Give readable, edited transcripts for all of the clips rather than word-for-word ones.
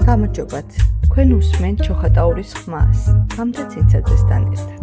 გამარჯობათ, თქვენ უსმენთ ჩოხატაურის ხმას, გამდრე ცინცაძესთან ერთად.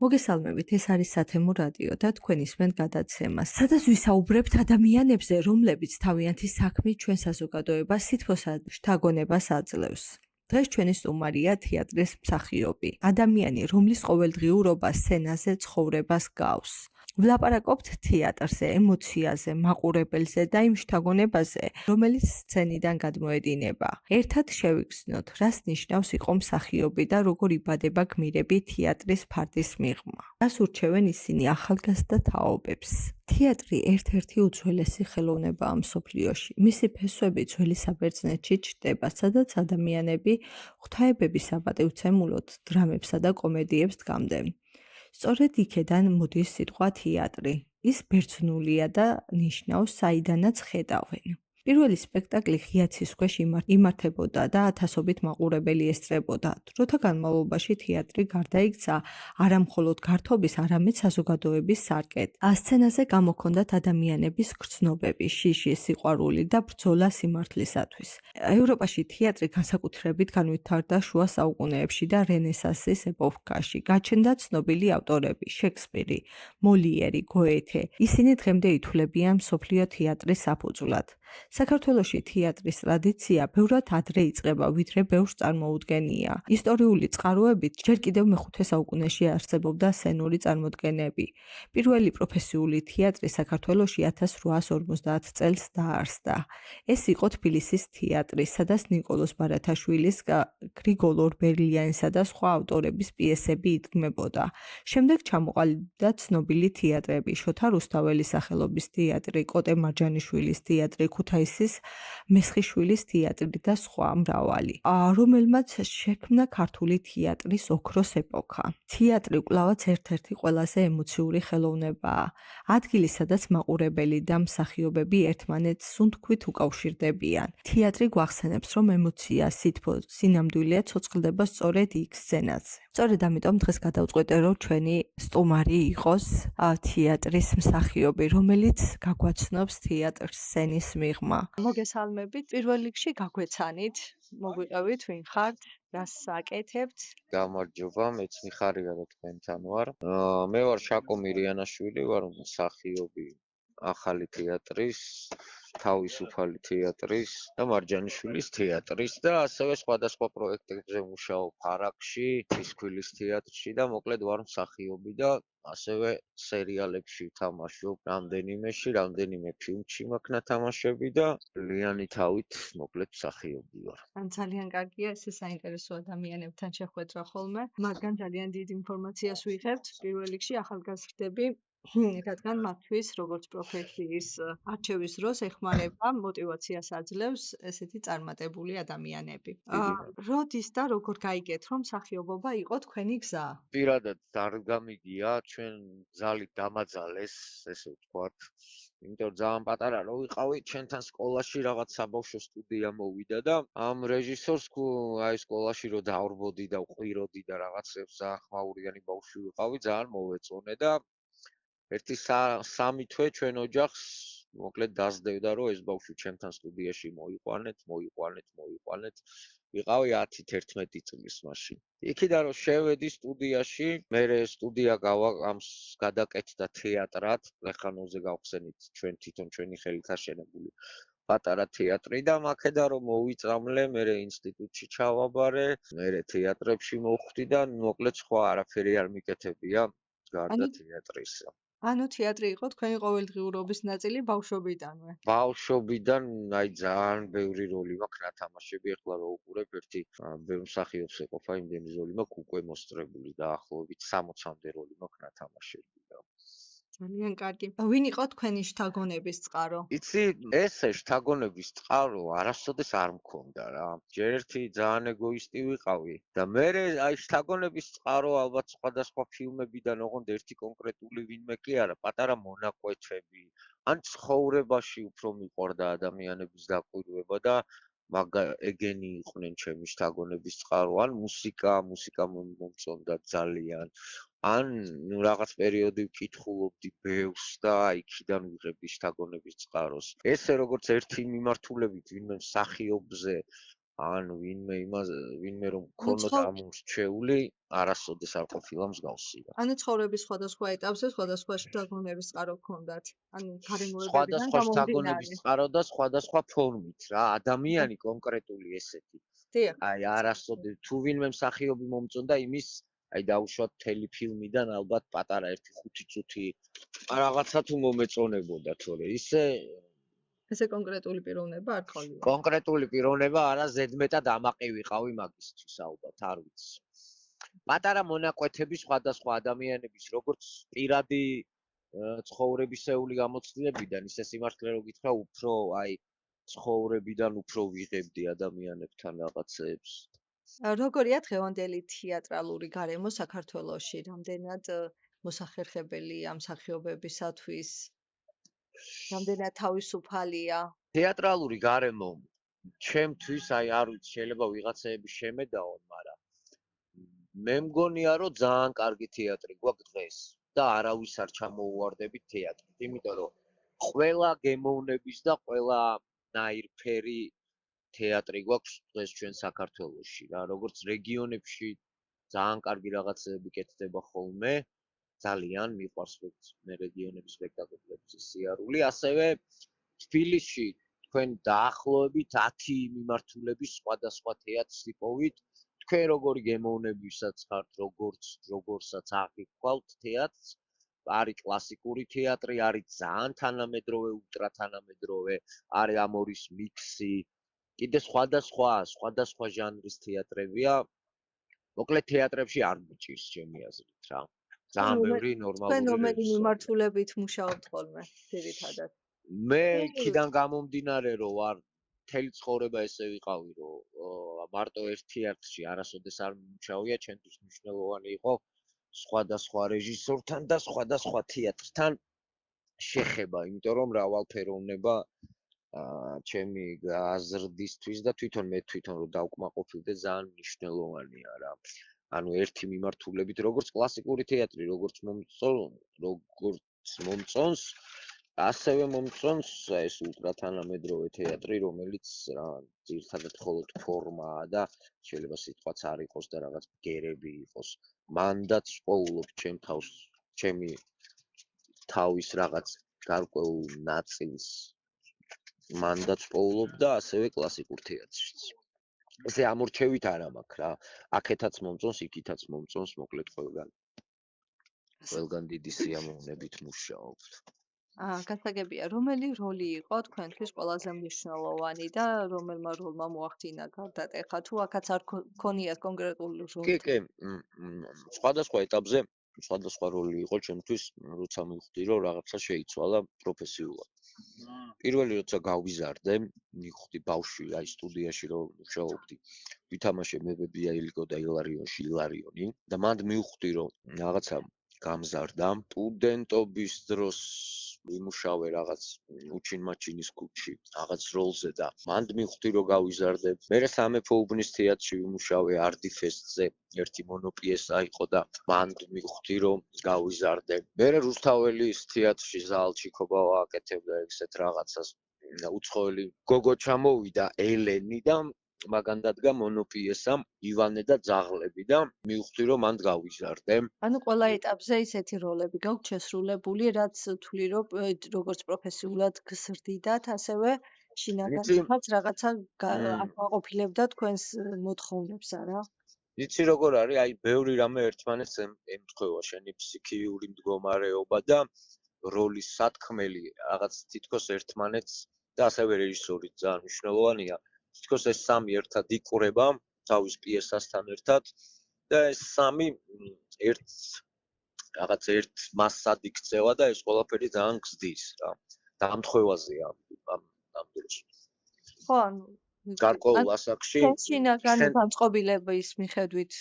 მოგესალმებით, ეს არის სათემო რადიო და თქვენ ისმენთ გადაცემას, სადაც ვისაუბრებთ ადამიანებზე, რომლებიც თავიანთი საქმით ჩვენ საზოგადოებას სითბოსა და შთაგონებას აძლევს. დღეს ჩვენი სტუმარია თეატრის მსახიობი, ადამიანი, რომლის ყოველდღიურობა სცენაზე ცხოვრებას გავს. ვლაპარაკობთ თეატრზე, ემოციაზე, მაყურებელზე და იმ შთაგონებაზე, რომელიც სცენიდან გადმოედინება. ერთად შევიგრძნოთ, რას ნიშნავს იყო მსახიობი და როგორ იბადება გმირები თეატრის ფარდის მიღმა. რას ურჩევენ ისინი ახალგაზრდა თაობებს. თეატრი ერთ-ერთი უძველესი ხელოვნებაა მსოფლიოში. მისი ფესვები ძველი საბერძნეთში ჩნდება, სადაც ადამიანები ღვთაებების საპატივცემულოდ დრამებსა და კომედიებს დგამდნენ. სწორედ იქედან მოდის სიტყვა თეატრი. ის ბერძნულია და ნიშნავს საიდანაც ხედავენ. პირველი სპექტაკლი ღია ცის ქვეშ იმართებოდა და ათასობით მაყურებელი ესწრებოდა. დროთა განმავლობაში თეატრი გარდაიქცა არა მხოლოდ გართობის, არამედ საზოგადოების სარკედ. სცენაზე გამოჰქონდათ ადამიანების გრძნობები, შიში, სიყვარული და ბრძოლა სიმართლისათვის. ევროპაში თეატრი განსაკუთრებით განვითარდა შუა საუკუნეებში და რენესანსის ეპოქაში. გაჩნდა ცნობილი ავტორები, შექსპირი, მოლიერი, გოეთე. ისინი დღემდე ითვლებიან მსოფლიო თეატრის საფუძვლად. საქართველოში თეატრის ტრადიცია ბევრად ადრე იწყება, ვიდრე ბევრს წარმოუდგენია. ისტორიული წყაროებით ჯერ კიდევ მეხუთე საუკუნეში არსებობდა სცენური წარმოდგენები. პირველი პროფესიული თეატრი საქართველოში 1850 წელს დაარსდა. ეს იყო თბილისის თეატრი, სადაც ნიკოლოზ ბარათაშვილის, გრიგოლ ორბელიანისა და სხვა ავტორების პიესები იდგმებოდა. შემდეგ ჩამოყალიბდა ცნობილი თეატრები, შოთა რუსთაველის სახელობის თეატრი, კოტე მარჯანიშვილის თეატრი, ქუთაისის მესხიშვილის თეატრი და სხვა მრავალი, რომელმაც შექმნა ქართული თეატრის ოქროს ეპოქა. თეატრი კვლავაც ერთ-ერთი ყველაზე ემოციური ხელოვნებაა. ადგილი, სადაც მაყურებელი და მსახიობები ერთმანეთს სუნთქვით უკავშირდებიან. თეატრი გვახსენებს, რომ ემოცია, სითბო, სინამდვილე ცოცხლდება სწორედ იქ სცენაზე. სწორედ ამიტომ დღეს გადავწყვეტე, რომ ჩვენი სტუმარი იყოს თეატრის მსახიობი, რომელიც გაგვაცნობს თეატრ სცენის მიღმა. მოგესალმებით, პირველ რიგში გაგვეცანით, მოგვიყევით, ვინ ხართ, რას აკეთებთ? გამარჯობა, მეც მიხარია რომ თქვენთან ვარ. მე ვარ შაკო მირიანაშვილი, ვარ მსახიობი ახალი თეატრის, თავისუფალი თეატრის და მარჯანიშვილის თეატრის და ასევე სხვადასხვა პროექტებზე მუშაობ ფარაკში, ფისქვილის თეატრში და მოკლედ ვარ მსახიობი და ასევე სერიალებში ვთამაშობ, რამდენიმე ფილმში მაქვს ნათამაშები და ლიანი თავით მოკლედ მსახიობი ვარ. ძალიან კარგია, ესე საინტერესო ადამიანებთან შეხვედრა ხოლმე, მაგრამ ძალიან დიდ ინფორმაციას ვიღებთ. პირველ რიგში ახალგაზრდები, რადგან მათთვის როგორც პროფესიის არჩევის დროს ეხმარება, მოტივაციას აძლევს ესეთი წარმატებული ადამიანები. როდის და როგორ გაიგეთ, რომ მსახიობობა იყო თქვენი გზა? პირადად არ გამიგია, ჩვენ ძალით დამაძალეს, ესე ვთქვათ. იმიტომ ძალიან პატარა რო ვიყავი, ჩვენთან სკოლაში რაღაც საბავშვო სტუდია მოვიდა და ამ რეჟისორს აი სკოლაში რო დავრბოდი და ვყვიროდი და რაღაცებს ძალიან ხმაურიანი ბავშვი ვიყავი, ძალიან მოვეწონე და ერთი 3 თვე ჩვენ ოჯახს მოკლედ დასდევდა, რომ ეს ბავშვი ჩვენთან სტუდიაში მოიყვანეთ. ვიყავი 10-11 წლის მაშინ. იქიდან რომ შევედი სტუდიაში, მე სტუდია გადაკეთდა თეატრად, ლეხანოვზე გავხსენით ჩვენ თვითონ ჩვენი ხელით აშენებული პატარა თეატრი და მაქედან რომ მოვიწამლე, მე ინსტიტუტში ჩავაბარე, მე თეატრებში მოვხვდი და მოკლედ სხვა არაფერი არ მიკეთებია გარდა თეატრისა. ანუ თეატრი იყო თქვენი ყოველდღიურობის ნაწილი ბავშვობიდანვე? ბავშვობიდან, აი ძალიან ბევრი როლი მაქვს ნათამაშები, ახლა რო უყურებ, ერთი ბევრ მსახიობს ეყოფა, იმდენი როლი მაქვს უკვე მოსწრებული და ახლობით 60-მდე როლი მაქვს ნათამაშები. ძალიან კარგი. ვინ იყო თქვენი შთაგონების წყარო? იცი, ესე შთაგონების წყარო არასოდეს არ მქონდა რა. ჯერ ერთი ძალიან ეგოისტი ვიყავი და მე აი შთაგონების წყარო ალბათ სხვადასხვა ფილმებიდან ოღონდ ერთი კონკრეტული ვინმე კი არა, პატარა მონაკვეთები, ან ცხოვრებაში უფრო მიყვარდა ადამიანების დაკვირვება და ეგენი იყვნენ ჩემი შთაგონების წყარო, ან მუსიკა მომწონდა ძალიან, ან ნუ რაღაც პერიოდი ვკითხულობდი ბევს და იქიდან ვიღებდი შთაგონების წყაროს. ესე როგორც ერთი მიმართულებით ვინმე მსახიობზე ან ვინმე რომ ქონოდა ამორჩეული, არასოდეს არ ყოფილა მსგავსი. ანუ ცხოვრების სხვადასხვა ეტაპზე სხვადასხვა შთაგონების წყარო გქონდათ. ანუ გარემოებებიდან სხვადასხვა შთაგონების გამომდინარე. წყარო და სხვადასხვა ფორმით რა, ადამიანი კონკრეტული ესეთი. დიახ. აი არასოდეს თუ ვინმე მსახიობი მომწონდა იმის აი დაუშვათ მთელი ფილმიდან ალბათ პატარა 1-5 წუთი რაღაცა თუ მომეწონებოდა, თორე ესე კონკრეტული პიროვნება არ გქონია. კონკრეტული პიროვნება არა, ზედმეტად ამაყი ვიყავი მაგისთვის ალბათ, არ ვიცი. პატარა მონაკვეთები სხვადასხვა ადამიანების, როგორც პირადი ცხოვრებისეული გამოცდილებიდან, ისე სიმართლე რო გითხრა, უფრო აი ცხოვრებიდან უფრო ვიღებდი ადამიანებთან რაღაცეებს. როგორია დღევანდელი თეატრალური გარემო საქართველოში? რამდენად მოსახერხებელი ამ მსახიობებისათვის? რამდენად თავისუფალია? თეატრალური გარემო ჩემთვის აი არ ვიცი, შეიძლება ვიღაცეები შემედაონ, მაგრამ მე მგონია რომ ძალიან კარგი თეატრი გვაქვს დღეს და არავის არ ჩამოუვარდებით თეატრით, იმიტომ რომ ყველა გემოვნების და ყველა ნაირფერი თეატრი გვაქვს დღეს ჩვენ საქართველოში რა, როგორც რეგიონებში ძალიან კარგი რაღაცები კეთდება ხოლმე, ძალიან მიყვარს მე რეგიონების სპექტაკლების სიარული, ასევე თბილისში თქვენ დაახლოებით 10 მიმართულების სხვადასხვა თეატრს იპოვით. თქვენ როგორი გემოვნებისაც ხართ, როგორცაც აღიქვავთ თეატრს, არის კლასიკური თეატრი, არის ძალიან თანამედროვე, ულტრათანამედროვე, არის ამორის მიქსი. კიდე სხვადასხვა ჟანრის თეატრებია. მოკლედ თეატრებში არ მიჭირს ჩემი აზრით რა. ძალიან ბევრი ნორმალური თქვენ რომელი მიმართულებით მუშაობთ ხოლმე ძირითადად? მე იქიდან გამომდინარე რომ ვარ მთელი ცხოვრება ესე ვიყავი რომ მარტო ერთ თეატრში არასოდეს არ მუშაობია, ჩემთვის მნიშვნელოვანი იყო სხვადასხვა რეჟისორთან და სხვადასხვა თეატრთან შეხება, იმიტომ რომ მრავალფეროვნება ჩემი აზრდისთვის და თვითონ რომ დავკმაყოფილდე ძალიან მნიშვნელოვანია რა. ანუ ერთი მიმართულებით როგორც კლასიკური თეატრი, როგორც მომწონს, ასევე მომწონს ეს ულტრათანამედროვე თეატრი, რომელიც რა ძირითადად მხოლოდ ფორმაა და შეიძლება სიტყვაც არ იყოს და რაღაც ბგერები იყოს. მანდაც ვყოულობ ჩემი თავის რაღაც გარკვეულ ნაწილს მანდაც ვყოულობ და ასევე კლასიკურ თეატრშიც. ესე ამორჩევით არა მაქვს რა. აქეთაც მომწონს, იქითაც მომწონს, მოკლედ ყველგან დიდი სიამოვნებით მუშაობთ. გასაგებია, რომელი როლი იყო თქვენთვის ყველაზე მნიშვნელოვანი და რომელმა როლმა მოახდინა გარდატეხა? თუ აქაც არ გქონიათ კონკრეტული როლი? კი, სხვადასხვა ეტაპზე სხვადასხვა როლი იყო ჩემთვის, როცა მივხვდი რომ რაღაცა შეიცვალა პროფესიულად. პირველი როცა გავიზარდე, მივხვდი ბავშვი აი სტუდიაში რომ მუშაობდი, ვითამაშე მეբებია ილიკო და ილარიონი და მანდ მივხვდი რომ რაღაცა გამზარდა. სტუდენტობის დროს ვიმუშავე რაღაც უჩინმაჩინის ქუჩში, რაღაც როლზე და მანდ მივხვდი რომ გავიზარდე. მერე სამეფო უბნის თეატრში ვიმუშავე არტიფესტზე, ერთი მონოპიესა იყო და მანდ მივხვდი რომ გავიზარდე. მერე რუსთაველის თეატრში ზალჩიკობა ვაკეთებდა ეგეთ რაღაცას. უცხოელი გოგო ჩამოვიდა ელენი და მაგან დადგა მონოპიესამ ივანე და ძაღლები და მივხვდი რომ მანდ გავიზარდე. ანუ ყველა ეტაპზე ისეთი როლები გაქვთ შესრულებული, რაც თვლი რომ როგორც პროფესიულად გზრდიდათ, ასევე შინაგანითაც რაღაცა აკმაყოფილებდა თქვენს მოთხოვნებს არა? იცი როგორ არის, აი ბევრი რამე ერთმანეთს ემთხვევა, შენი ფსიქიური მდგომარეობა და როლის სათქმელი რაღაც თითქოს ერთმანეთს და ასევე რეჟისორი ძალიან მნიშვნელოვანია. თითქოს ეს სამი ერთად იკვრება თავის პიესასთან ერთად და ეს სამი ერთ მასად იქცევა და ეს ყველაფერი ძალიან გზდის რა. დამთხევაზეა ამ დროს. ხო, ანუ გარკვეულ ასაკში შინაგანი განწყობილების მიხედვით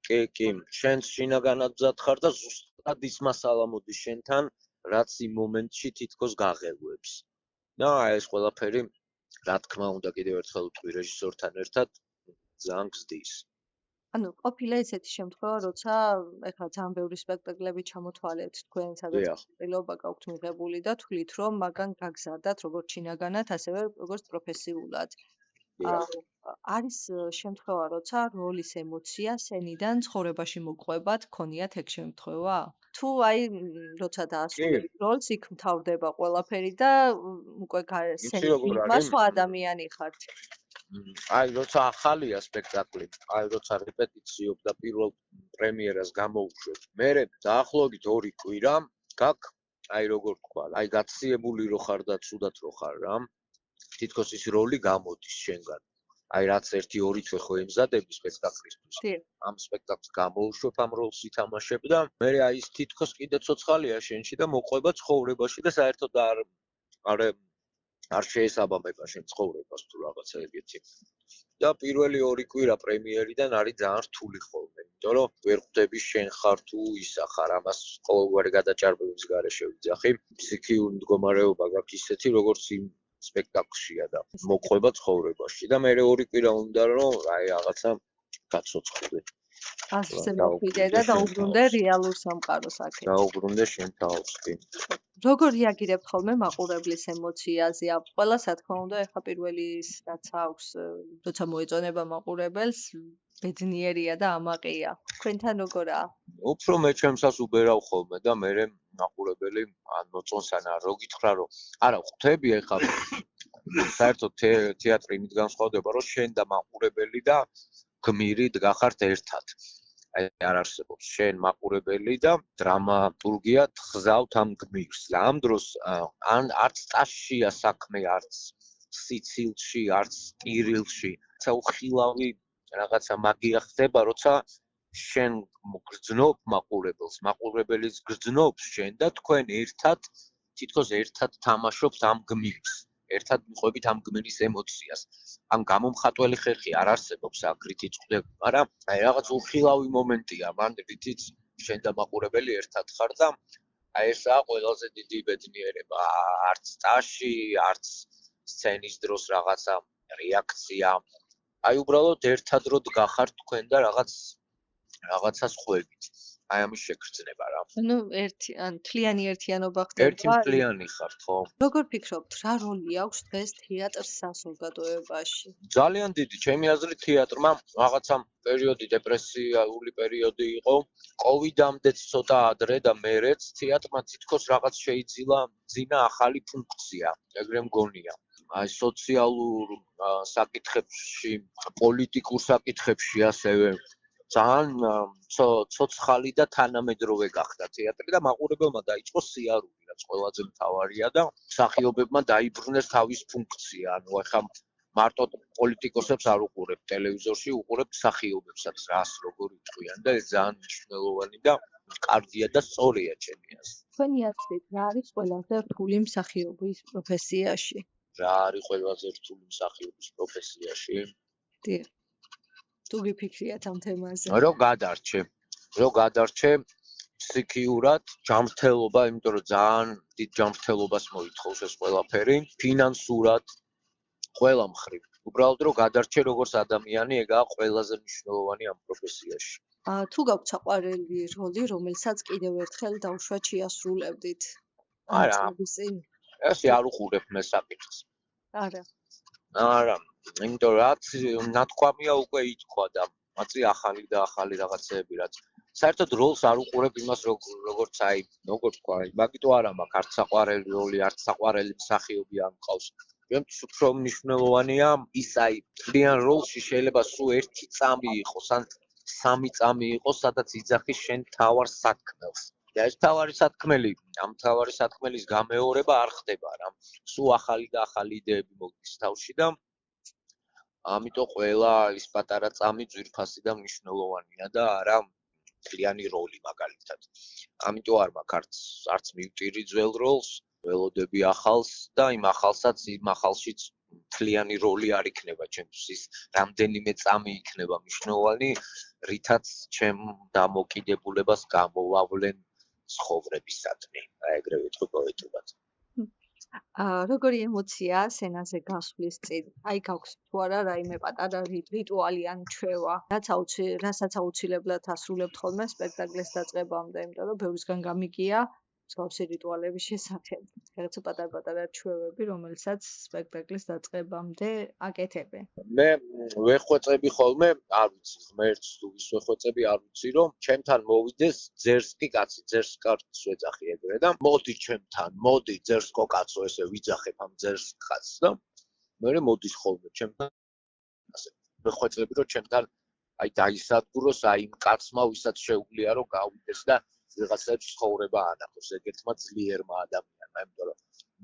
კი, შენ შინაგანად მზად ხარ და ზუსტად ის მასალა მოდის შენთან, რაც იმ მომენტში თითქოს გაღელვებს. და ეს ყველაფერი რა თქმა უნდა კიდევ ერთხელ ვთქვი რეჟისორთან ერთად ძალიან გზდის. ანუ ყოფილა ესეთი შემთხვევა, როცა ეხლა ძალიან ბევრი სპექტაკლები ჩამოთვალეთ თქვენ, სადაც დიახ. მონაწილეობა გაქვთ მიღებული და თვლით, რომ მაგან გაგზარდათ როგორც შინაგანად, ასევე როგორც პროფესიულად. დიახ. არის შემთხვევა, როცა როლის ემოცია სცენიდან ცხოვრებაში მოგყვებათ, ქონიათ ეგ შემთხვევა? თუ აი როცა დაასრულებთ როლს, იქ მთავრდება ყველაფერი და უკვე იცი როგორ სცენით არის? სხვა ადამიანი ხართ. აი როცა ახალია სპექტაკლი, აი როცა რეპეტიციობ და პირველ პრემიერას გამოვუშვებ, მერე დაახლოებით 2 კვირა გაქვს, აი როგორ თქვა, აი გაციებული რო ხარ და ცუდად რო ხარ რა, თითქოს ის როლი გამოდის შენგან. აი რაც 1-2 თვე ხო ემზადები სპექტაკლისთვის. ამ სპექტაკლს გამოვუშვებ, ამ როლს ითამაშებ და მერე აი ის თითქოს კიდე ცოცხალია შენში და მოყვება ცხოვრებაში და საერთოდ არ შეესაბამება შენ ცხოვრებას თუ რაღაცა ეგეთი. და პირველი 2 კვირა პრემიერიდან არის ძალიან რთული ხოლმე, იმიტომ რომ ვერ ხვდები შენ ხარ თუ ისა ხარ, ამას ყოველგვარი გადაჭარბების გარეშე ვიძახი. ფსიქიური მდგომარეობა გაქვს ისეთი, როგორც იმ სპექტაკლშია და მოყვება ცხოვრებაში და მე 2 კვირა უნდა რომ აი რაღაცა გაცოცხლდე. ასე მოხვიდე და დაუბრუნდე რეალურ სამყაროს აქეთ. დაუბრუნდე შენ თავს, კი. როგორ რეაგირებ ხოლმე მაყურებლის ემოციაზე? ყველას რა თქმა უნდა, ეხლა პირველის რაც აქვს, როცა მოეწონება მაყურებელს, ბედნიერია და ამაყია. თქვენთან როგორაა? უფრო მე ჩემსას უბერავ ხოლმე და მე მაყურებელი ან მოწონს ან რო გითხრა რომ არა ხვდები ეხლა საერთოდ თეატრი იმით განსხვავდება რომ შენ და მაყურებელი და გმირი დგახართ ერთად. აი არ არსებობს შენ მაყურებელი და დრამატურგია თხზავთ ამ გმირს. და ამ დროს ან არც წაშია საქმე, არც სიცილში, არც ტირილში. ცა უხილავი რაღაცა მაგია ხდება, როცა შენ გრძნობ მაყურებელს, მაყურებელიც გრძნობს შენ და თქვენ ერთად თითქოს ერთად თამაშობთ ამ გმირს. ერთად მიყვებით ამ გმირის ემოციას. ამ გამომხატველი ხერხი არ არსებობს აქ რითიც ხვდები, მაგრამ აი რაღაც უხილავი მომენტია, მან რითიც შენ და მაყურებელი ერთად ხარ და აი ესაა ყველაზე დიდი ბედნიერება. არც წაში, არც სცენის დროს რაღაცა რეაქცია. აი უბრალოდ ერთად რო დგახართ თქვენ და რაღაცას ხვევით. აი ამის შეგრძნება რა. ანუ თლიანი ერთიანობა ხდება. ერთი მთლიანი ხართ, ხო? როგორ ფიქრობთ, რა როლი აქვს დღეს თეატრს საზოგადოებაში? ძალიან დიდი, ჩემი აზრით თეატრმა რაღაცა პერიოდი დეპრესიული პერიოდი იყო. კოვიდამდეც ცოტა ადრე და მერეც თეატრმა თითქოს რაღაც შეიძინა ახალი ფუნქცია, ეგრე მგონია. აი სოციალურ საკითხებში, პოლიტიკურ საკითხებში ასევე ძალიან ცოცხალი და თანამედროვე გახდა თეატრი და მაყურებელმა დაიწყო სიარული, რაც ყველაზე მთავარია და მსახიობებმა დაიბრუნეს თავის ფუნქცია. ანუ ახლა მარტო პოლიტიკოსებს არ უყურებთ ტელევიზორში, უყურებთ მსახიობებსაც, რას როგორ იტყვიან და ეს ძალიან მნიშვნელოვანი და კარგია და სწორია ჩემი აზრით. თქვენი აზრით, რა არის ყველაზე რთული მსახიობის პროფესიაში? რა არის ყველაზე რთული მსახიობის პროფესიაში? დიახ. თუ გიფიქრიათ ამ თემაზე. რო გადარჩე ფსიქიურად, ჯანმრთელობა, იმიტომ რომ ძალიან დიდ ჯანმრთელობას მოითხოვს ეს ყველაფერი, ფინანსურად, ყველა მხრივ. უბრალოდ რო გადარჩე როგორც ადამიანი, ეგაა ყველაზე მნიშვნელოვანი ამ პროფესიაში. თუ გაქვთ საყვარელი როლი, რომელსაც კიდევ ერთხელ დაუშვათ შეასრულებდით? არა. წინ? ესე არ უყურებ მე საკითხს. არა. არა, იმიტომ რაც ნათქვამია უკვე ითქვა და მაწი ახალი და ახალი რაღაცეები რაც საერთოდ როლს არ უყურებ იმას როგორც აი როგორ თქვა აი მაგიტო არა მაქვს არც საყვარელი როლი არც საყვარელი მსახიობი არ მყავს. ჩემთვის უფრო მნიშვნელოვანია ის აი ძალიან როლში შეიძლება სულ 1 წამი იყოს ან 3 წამი იყოს სადაც იძახის შენ თავარ სათქმელს. და ეს თავარი სათქმელი, ამ თავარი სათქმელის გამეორება არ ხდება რა. სულ ახალი და ახალი იდეები მოგდის თავში და ამიტომ ყველა ის პატარა წამი ძვირფასი და მნიშვნელოვანია და არა მთლიანი როლი მაგალითად. ამიტომ არ მაქვს არც მივტირი ძველ როლს, ველოდები ახალს და იმ ახალსაც იმ ახალშიც მთლიანი როლი არ იქნება ჩემთვის ის რამდენიმე წამი იქნება მნიშვნელოვანი, რითაც ჩემ დამოკიდებულებას გამოვავლენ ცხოვრებისადმი. აი ეგრე ვიტყვი პოეტურად. როგორი ემოცია სცენაზე გასვლის წინ? აი გაქვს თუ არა რაიმე პატარა რიტუალი ან ჩვევა, რასაც აუცილებლად ასრულებთ ხოლმე სპექტაკლის დაწყებამდე, იმიტომ რომ ბევრისგან გამიგია მსგავსი რიტუალების შესახებ. რაღაცა პატარ-პატარა ჩვევები, რომელსაც სპექტაკლის დაწყებამდე აკეთებენ. მე ვეხვეწები ხოლმე, არ ვიცი, ღმერთს თუ ვის ვეხვეწები, არ ვიცი, რომ ჩემთან მოვიდეს ძერსკი კაცი, ძერსკ კაცს ვეძახი ეგრე და მოდი ჩემთან, მოდი ძერსკო კაცო, ესე ვიძახებ ამ ძერსკ კაცს და მე მოდის ხოლმე ჩემთან. ასე ვეხვეწები, რომ ჩემთან აი დაისადგუროს აი იმ კაცმა, ვისაც შეუძლია რომ გავიდეს და ვიღაცებს ცხოვრება ანახოს ეგეთმა ძლიერმა ადამიანმა, იმიტომ რომ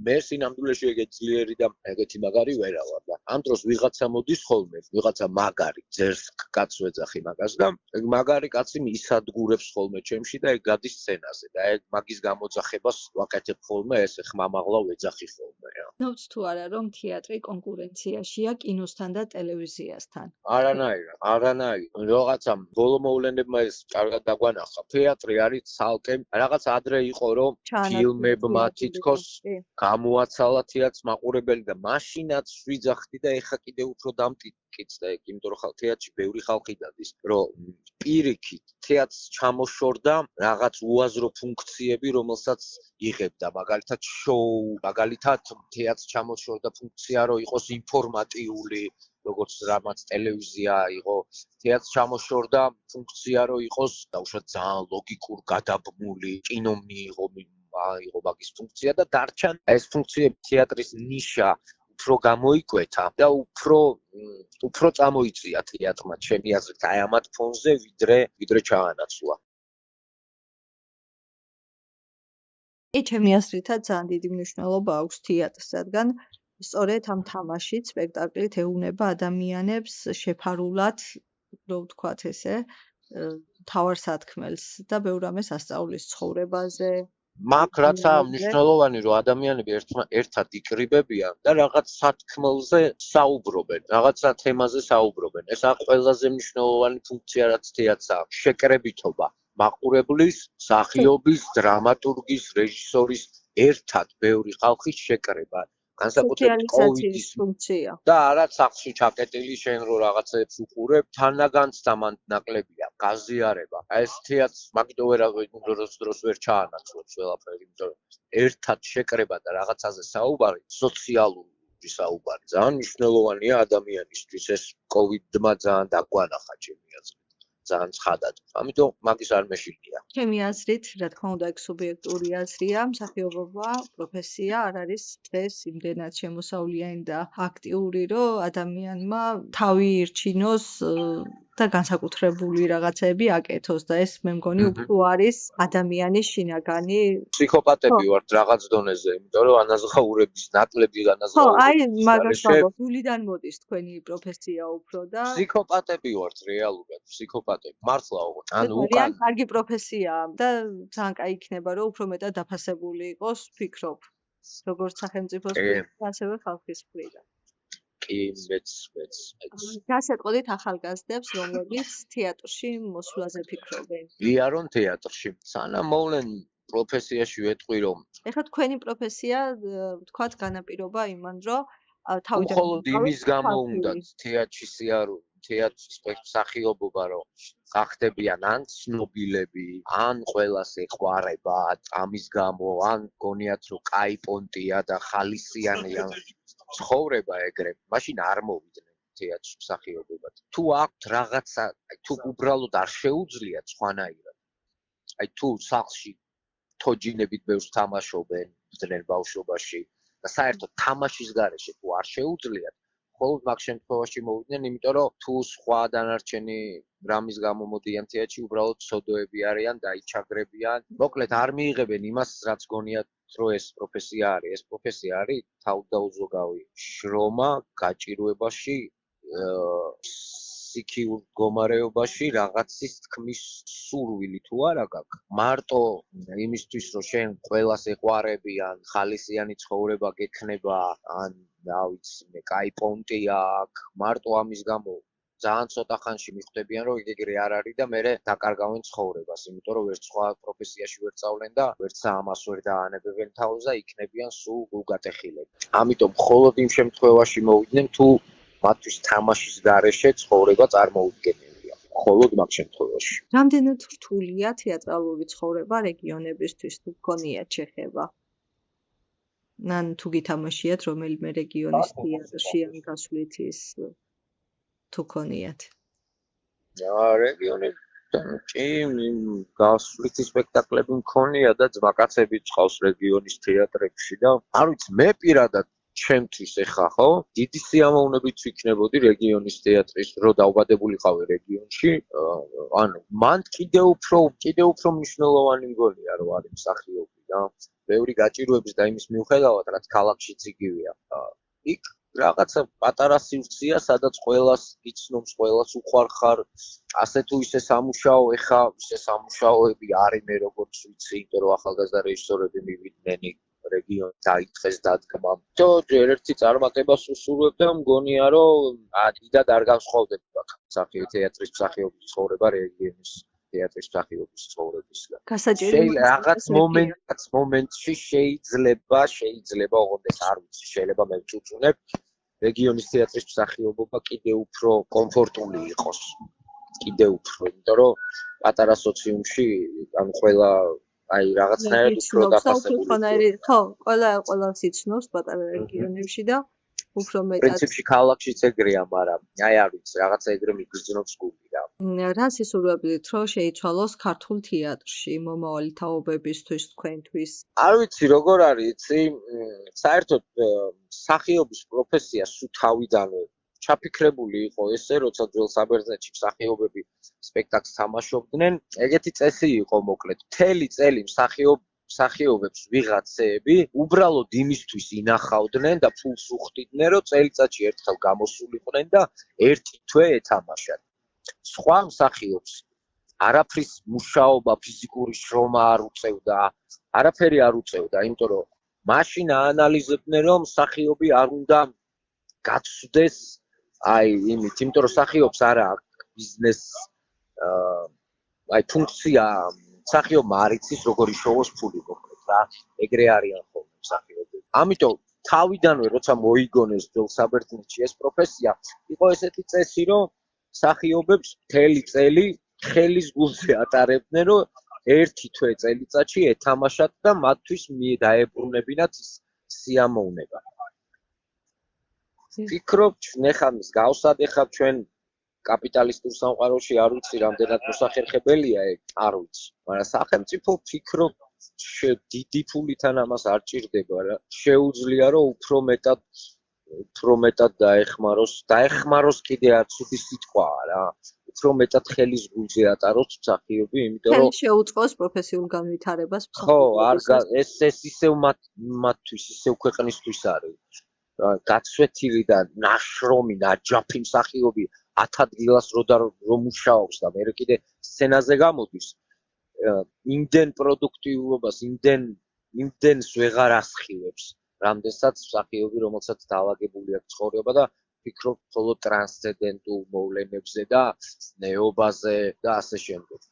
მე სინამდვილეში ეგეთი ძლიერი და ეგეთი მაგარი ვერა ვარ და ამ დროს ვიღაცა მოდის ხოლმე, ვიღაცა მაგარი ძერსკ კაცს ვეძახი მაგას და ეგ მაგარი კაცი ისადგურებს ხოლმე ჩემში და ეგ გადის სცენაზე და ეგ მაგის გამოძახებას ვაკეთებ ხოლმე, ესე ხმამაღლა ვეძახი ხოლმე რა. ნოც თუ არა რომ თეატრი კონკურენციაშია კინოსთან და ტელევიზიასთან. არანაირად. რაღაცა ბოლო მოვლენებმა ეს კარგად დაგვანახა. თეატრი არის ცალკე რაღაც ადრე იყო რომ ფილმებმა თითქოს გამოაცალა თეატრს მაყურებელი და მაშინაც ვიძახდი და ეხა კიდე უფრო დამტკიცდა ეგ, იმიტომ რომ თეატრში ბევრი ხალხი დადის, რომ პირიქით თეატრს ჩამოშორდა რაღაც უაზრო ფუნქციები, რომელსაც იღებდა, მაგალითად შოუ, მაგალითად თეატრს ჩამოშორდა ფუნქცია, რომ იყოს ინფორმატიული, როგორც რამაც ტელევიზია იყო, თეატრს ჩამოშორდა ფუნქცია, რომ იყოს დაუშვათ ძალიან ლოგიკურ გადაბმული, კინო მიიღო მაგის ფუნქცია და დარჩან ეს ფუნქციები თეატრის ნიშა უფრო გამოიკვეთა და უფრო წამოიწია თეატრმა ჩემი აზრით აი ამათ ფონზე ვიდრე ჩაანაცვლა. ჩემი აზრითაც ძალიან დიდი მნიშვნელობა აქვს თეატრს, რადგან სწორედ ამ თამაშით, სპექტაკლით ეუბნება ადამიანებს შეფარულად, რო ვთქვათ ესე, მთავარ სათქმელს და ბევრ რამეს ასწავლის ცხოვრებაზე. მაგ რაცა მნიშვნელოვანი რომ ადამიანები ერთად იკრიბებიან და რაღაც სათქმელზე საუბრობენ, რაღაცა თემაზე საუბრობენ. ეს ყველაზე მნიშვნელოვანი ფუნქცია რაც თეატრს აქვს, შეკრებითობა. მაყურებლის, მსახიობის, დრამატურგის, რეჟისორის ერთად ბევრი ხალხის შეკრება. განსაკუთრებით კოვიდის ფუნქცია. და არა სახლში ჩაკეტილი შენ რო რაღაცებს უყურებ, თანაგანც დამან ნაკლებია, გაზიარება. ეს თეატრს მაგიტო დროს ვერ ჩაანაცვლებს ყველაფერი, იმიტომ რომ ერთად შეკრება და რაღაცაზე საუბარი, სოციალური საუბარი, ძალიან მნიშვნელოვანია ადამიანისთვის. ეს კოვიდმა ძალიან დაგვანახა ჩემი აზრით. ძალიან ცხადად. ამიტომ მაგის არ მეშინია. ჩემი აზრით, რა თქმა უნდა, ეგ სუბიექტური აზრია, მსახიობობა, პროფესია არ არის დღეს იმდენად შემოსავლიანი და აქტიური, რომ ადამიანმა თავი ირჩინოს და განსაკუთრებული რაღაცები აკეთოს და ეს მე მგონი უფრო არის ადამიანის შინაგანი. ფსიქოპატები ვართ რაღაც დონეზე, იმიტომ რომ ანაზღაურების ნაკლები განაზღაურების. ხო, აი მაგას ვამბობ, გულიდან მოდის თქვენი პროფესია უფრო და ფსიქოპატები ვართ რეალურად, ფსიქოპატები. მართლა ოღონდ. ანუ უკან კარგი პროფესიაა და ძალიან კაი იქნება, რომ უფრო მეტად დაფასებული იყოს, ვფიქრობ, როგორც სახელმწიფოს მხრიდან, ასევე ხალხის მხრიდან. კი, მეც. გასეტყოდით ახალგაზრდებს, რომლებიც თეატრში მოსვლაზე ფიქრობენ. იარონ თეატრში. სანამ მოვლენ პროფესიაში ვეტყვი, რომ ეხლა თქვენი პროფესია, ვთქვათ, განაპირობა იმან, რომ თავიდან მხოლოდ იმის გამო უნდა თეატრში სიარული, თეატრის მსახიობობა, რომ გახდებიან ან ცნობილები, ან ყველას ეყვარებათ, ამის გამო, ან გონიათ, რომ კაი პონტია და ხალისიანია ცხოვრება ეგრე, მაშინ არ მოვიდნენ თეატრში მსახიობობად. თუ აქვთ რაღაცა, თუ უბრალოდ არ შეუძლიათ სხვანაირად. აი თუ სახლში თოჯინებით ბევრს თამაშობენ, ბრძნენ ბავშვობაში და საერთოდ თამაშის გარეშე თუ არ შეუძლიათ, მხოლოდ მაგ შემთხვევაში მოვიდნენ, იმიტომ რომ თუ სხვა დანარჩენი რამის გამო მოდიან თეატრში, უბრალოდ სოდოები არიან, დაიჩაგრებიან. მოკლედ არ მიიღებენ იმას, რაც გონიათ, რომ ეს პროფესია არის. ეს პროფესია არის თავდაუზოგავი შრომა გაჭირვებაში, ფსიქიურ მდგომარეობაში რაღაცის თქმის სურვილი თუ არა გაქვს. მარტო იმისთვის, რომ შენ ყველას ეყვარებიან, ხალისიანი ცხოვრება გექნება, ან რა ვიცი, კაი პონტი აქვს, მარტო ამის გამო ძალიან ცოტა ხანში მიხვდებიან, რომ ეგრე არ არის და მე დაკარგავენ ცხოვრებას, იმიტომ რომ ვერც სხვა პროფესიაში ვერ წავლენ და ვერც ამას ვერ დაანებებენ თავს და იქნებიან სულ გულგატეხილები. ამიტომ მხოლოდ იმ შემთხვევაში მოვიდნენ, თუ მათთვის თამაშის გარეშე ცხოვრება წარმოუდგენელია. მხოლოდ მაგ შემთხვევაში. რამდენად რთულია თეატრალური ცხოვრება რეგიონებისთვის, თუ გქონიათ შეხება? ან თუ გითამაშიათ რომელიმე რეგიონის თეატრში ან გასვლით ის თუ გქონიათ? რეგიონებთან კი გასვლითი სპექტაკლები მქონია და ძმაკაცები წავს რეგიონის თეატრებში და არ ვიცი მე პირადად ჩემთვის ეხა ხო დიდი სიამოვნებით ვიქნებოდი რეგიონის თეატრის რო დავბადებულიყავი რეგიონში ანუ მან კიდევ უფრო მნიშვნელოვანი მგონია რომ არის მსახიობი და ბევრი გაჭირვების და იმის მიუხედავად რაც ქალაქშიც იგივეა იქ რაღაცა პატარა სივრცეა სადაც ყველას იცნობს ყველას უყვარხარ ასე თუ ისე სამუშაო ეხა ისე სამუშაოები არის მე როგორც ვიცი იმიტომ რომ ახალგაზრდა რეჟისორები მივიდნენ რეგიონი დაიწყეს დადგმა. ერთ-ერთი წარმატებას უსურვებ და მგონია რომ დიდად არ განსხვავდება თეატრის მსახიობის ცხოვრება რეგიონის თეატრის მსახიობის ცხოვრებისგან. რაღაც მომენტში შეიძლება ოღონდ არ ვიცი შეიძლება მე ვწუწუნებ რეგიონის თეატრის მსახიობობა კიდევ უფრო კომფორტული იყოს. კიდევ უფრო, იმიტომ რომ პატარა სოციუმში ან ყველა აი რაღაცნაირად უფრო დაფასებული. ხო, ყველას იცნობს პატარა რეგიონებში და უფრო მეტად. პრინციპში ქალაქშიც ეგრეა, მაგრამ აი არ ვიცი, რაღაცა ეგრე მიგრძნობს გული რა. რას ისურვებდით, რომ შეიცვალოს ქართულ თეატრში მომავალი თაობებისთვის თქვენთვის? არ ვიცი, როგორ არის, იცი, საერთოდ მსახიობის პროფესია სულ თავიდანვე ჩაფიქრებული იყო ესე, როცა ძველ საბერძნეთში მსახიობები სპექტაკლს თამაშობდნენ, ეგეთი წესი იყო მოკლედ. მთელი წელი მსახიობებს ვიღაცეები უბრალოდ იმისთვის ინახავდნენ და ფულს უხდიდნენ, რომ წელიწადში ერთხელ გამოსულიყვნენ და ერთი თვე ეთამაშათ. სხვა მსახიობს არაფრის მუშაობა, ფიზიკური შრომა არ უწევდა, არაფერი არ უწევდა, იმიტომ რომ მაშინ აანალიზებდნენ, რომ მსახიობი არ უნდა გაცვდეს აი იმით, იმიტომ რომ მსახიობს არა აქვს ბიზნეს აი ფუნქცია მსახიობმა არ იცის როგორ იშოვოს ფული მოკლედ რა ეგრე არიან ხოლმე მსახიობები. ამიტომ თავიდანვე როცა მოიგონეს ძველ საბერძნეთში ეს პროფესია, იყო ესეთი წესი, რომ მსახიობებს მთელი წელი ხელის გულზე ატარებდნენ, რომ ერთი თვე წელიწადში ეთამაშათ და მათთვის დაებრუნებინათ სიამოვნება. ვფიქრობ, ეხლა მსგავსად ეხლა ჩვენ კაპიტალისტურ სამყაროში არ ვიცი რამდენად მოსახერხებელია ეგ, არ ვიცი. მაგრამ სახელმწიფო ვფიქრობ, დიდი ფულიდან ამას არ ჭირდება რა. შეუძლია რომ უფრო მეტად დაეხმაროს კიდე არ ცუდი სიტყვაა რა. უფრო მეტად ხელის გულზე ატაროს მსახიობი, იმიტომ რომ შეუწყოს პროფესიულ განვითარებას. ხო, ეს ისევ მათთვის, ისევ ქვეყნისთვის არის. გაცვეთილი და ნაშრომი, ნაჯაფი მსახიობი 10 ადგილას რომ მუშაობს და მე კიდე სცენაზე გამოდის, იმდენ პროდუქტიულობას, იმდენს ვეღარ ასხივებს, რამდენსაც მსახიობი, რომელსაც დაალაგებული აქვს ცხოვრება და ვფიქრობ, მხოლოდ ტრანსცენდენტულ მოვლენებზე და ნეობაზე და ასე შემდეგ.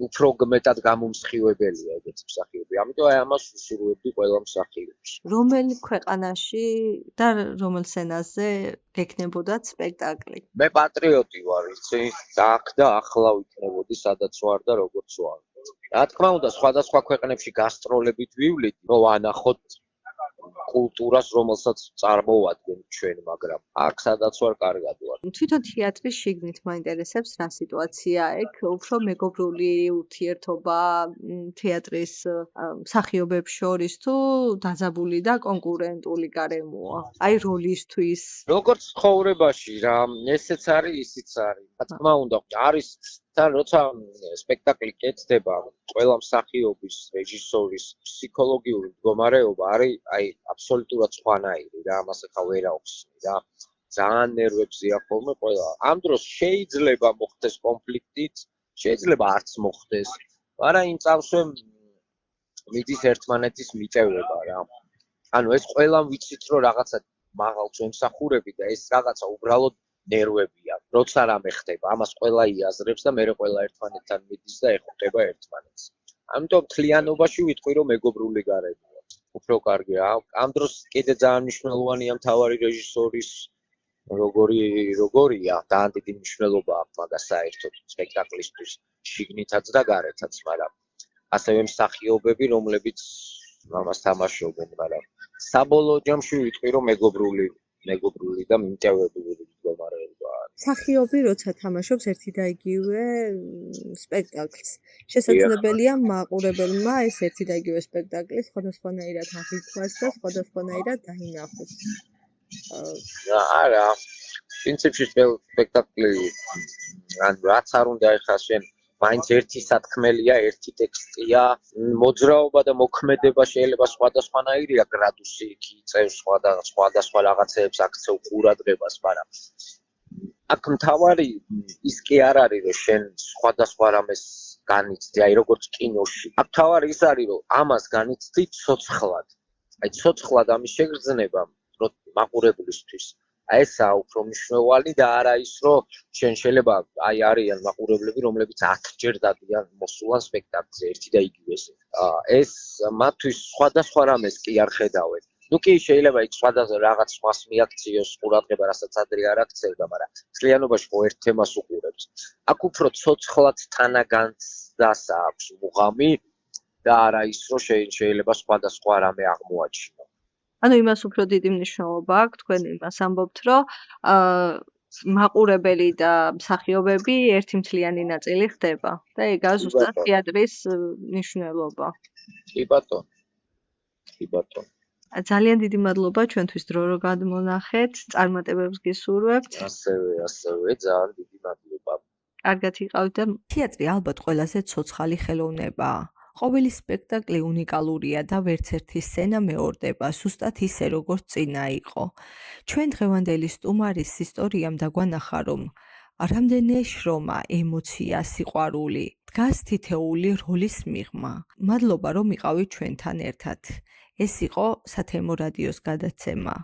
უფრო მეტად გამომსხივებელია ეგეთი მსახიობი. ამიტომ აი ამას უსურვებდი ყველა მსახიობს. რომელ ქვეყანაში და რომელ სცენაზე გექნებოდათ სპექტაკლი? მე პატრიოტი ვარ, იცი, აქ და ახლა ვიქნებოდი, სადაც ვარ და როგორც ვარ. რა თქმა უნდა, სხვადასხვა ქვეყნებში გასტროლებით ვივლით, რომ ანახოთ კულტურას, რომელსაც წარმოვადგენ ჩვენ, მაგრამ აქ სადაც ვარ, კარგად ვარ. თვითონ თეატრის შიგნით მაინტერესებს რა სიტუაცია ეგ, უფრო მეგობრული ურთიერთობა თეატრის მსახიობებს შორის თუ დაძაბული და კონკურენტული გარემოა? აი როლისთვის. როგორც ცხოვრებაში რა, ესეც არის, ისიც არის. რა თქმა უნდა, არის თან როცა სპექტაკლი კეთდება, ყველა მსახიობის, რეჟისორის ფსიქოლოგიური მდგომარეობა არის აი აბსოლუტურად სხვანაირი რა, ამას ახლა ვერ ახსნი რა. ძალიან ნერვებზეა ხოლმე ყველა. ამ დროს შეიძლება მოხდეს კონფლიქტიც, შეიძლება არც მოხდეს, მაგრამ იმ წამსვე მიდის ერთმანეთის მიტევება რა. ანუ ეს ყველამ ვიცით, რომ რაღაცა მაღალს ვემსახურები და ეს რაღაცა უბრალოდ ნერვებია, როცა რამე ხდება, ამას ყველა იაზრებს და მე ყველა ერთმანეთთან მიდის და ეხუტება ერთმანეთს. ამიტომ თლიანობაში ვიტყვი, რომ მეგობრული გარემოა. უფრო კარგია. ამ დროს კიდე ძალიან მნიშვნელოვანია მთავარი რეჟისორის როგორია, ძალიან დიდი მნიშვნელობა აქვს მაგას საერთოდ სპექტაკლისთვის, შიგნითაც და გარეთაც, მაგრამ ასევე მსახიობები, რომლებიც ამას თამაშობენ, მაგრამ საბოლოო ჯამში ვიტყვი, რომ მეგობრული და მიმტევებული მდგომარეობა არის. მსახიობი როცა თამაშობს ერთი და იგივე სპექტაკლს. შესაძლებელია მაყურებელმა ეს ერთი და იგივე სპექტაკლი სხვადასხვანაირად აღიქვას და სხვადასხვანაირად დაინახოს. არა, პრინციპში სპექტაკლი ან რაც არ უნდა ეხლა შენ მაინც ერთი სათქმელია, ერთი ტექსტია, მოძრაობა და მოქმედება შეიძლება სხვადასხვანაირია, გრადუსი იქ იწევს სხვადასხვა რაღაცეებს, აქცევ ყურადღებას, მაგრამ აქ მთავარი ის კი არ არის, რომ შენ სხვადასხვა რამეს განიცდი, აი როგორც კინოში. აქ მთავარი ის არის, რომ ამას განიცდი ცოცხლად. აი ცოცხლად ამის შეგრძნება მაყურებლისთვის. ესაა უფრო მნიშვნელოვანი და არა ის, რომ შენ შეიძლება აი არიან მაყურებლები, რომლებიც 10 ჯერ დადიან მოსულან სპექტაკლზე ერთი და იგივეს. ეს მათთვის სხვადასხვა რამეს კი არ ხედავენ. ნუ კი შეიძლება იქ სხვადასხვა რაღაც სხვას მიაქციოს ყურადღება, რასაც ადრე არ აქცევდა, მაგრამ მთლიანობაში ხო ერთ თემას უყურებს. აქ უფრო ცოცხლად თანაგანცდას აქვს მუღამი და არა ის, რომ შეიძლება სხვადასხვა რამე აღმოაჩინო. ანუ იმას უფრო დიდი მნიშვნელობა აქვს, თქვენ იმას ამბობთ, რომ მაყურებელი და მსახიობები ერთი მთლიანი ნაწილი ხდება და ეგაა ზუსტად თეატრის მნიშვნელობა. კი ბატონო. ძალიან დიდი მადლობა ჩვენთვის დრო რო გადმონახეთ, წარმატებებს გისურვებთ. ასევე ძალიან დიდი მადლობა. კარგად იყავით და თეატრი ალბათ ყველაზე ცოცხალი ხელოვნებაა. ყოველი სპექტაკლი უნიკალურია და ვერც ერთი სცენა მეორდება, ზუსტად ისე, როგორც წინა იყო. ჩვენ დღევანდელი სტუმარის ისტორიამ დაგვანახა, რომ რამდენიმე შრომა, ემოცია, სიყვარული დგას თითეული როლის მიღმა. მადლობა, რომ იყავით ჩვენთან ერთად. ეს იყო სათემო რადიოს გადაცემა.